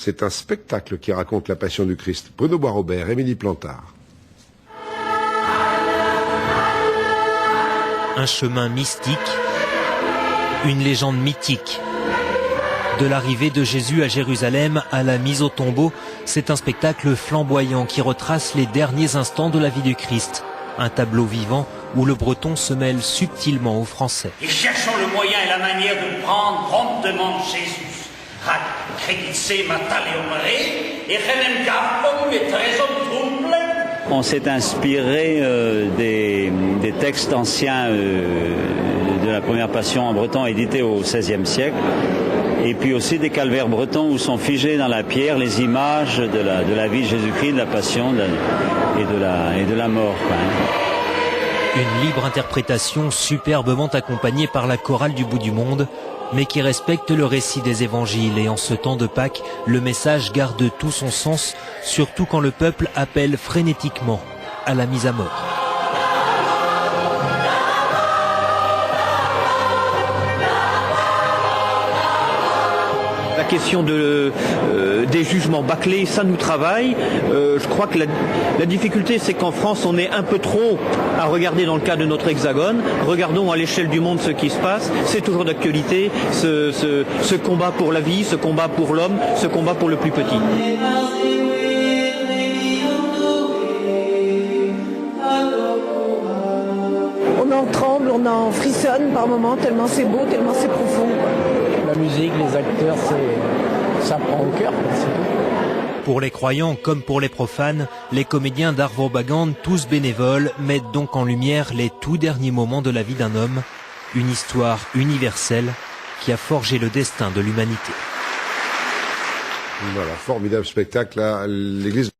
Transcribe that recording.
C'est un spectacle qui raconte la passion du Christ. Bruno Bois-Robert, Émilie Plantard. Un chemin mystique, une légende mythique. De l'arrivée de Jésus à Jérusalem à la mise au tombeau, c'est un spectacle flamboyant qui retrace les derniers instants de la vie du Christ. Un tableau vivant où le breton se mêle subtilement au français. Et cherchons le moyen et la manière de prendre promptement Jésus. On s'est inspiré des textes anciens de la première passion en breton édité au XVIe siècle. Et puis aussi des calvaires bretons où sont figés dans la pierre les images de la vie de Jésus-Christ, de la passion et de la mort. Une libre interprétation superbement accompagnée par la chorale du bout du monde, mais qui respecte le récit des évangiles. Et en ce temps de Pâques, le message garde tout son sens, surtout quand le peuple appelle frénétiquement à la mise à mort. La question des jugements bâclés, ça nous travaille. Je crois que la difficulté, c'est qu'en France, on est un peu trop à regarder dans le cas de notre hexagone. Regardons à l'échelle du monde ce qui se passe. C'est toujours d'actualité, ce combat pour la vie, ce combat pour l'homme, ce combat pour le plus petit. On en tremble, on en frissonne par moments, tellement c'est beau, tellement c'est profond. La musique, les acteurs, ça prend au cœur. Pour les croyants comme pour les profanes, les comédiens d'Arvo Bagand, tous bénévoles, mettent donc en lumière les tout derniers moments de la vie d'un homme, une histoire universelle qui a forgé le destin de l'humanité. Voilà, formidable spectacle à l'église.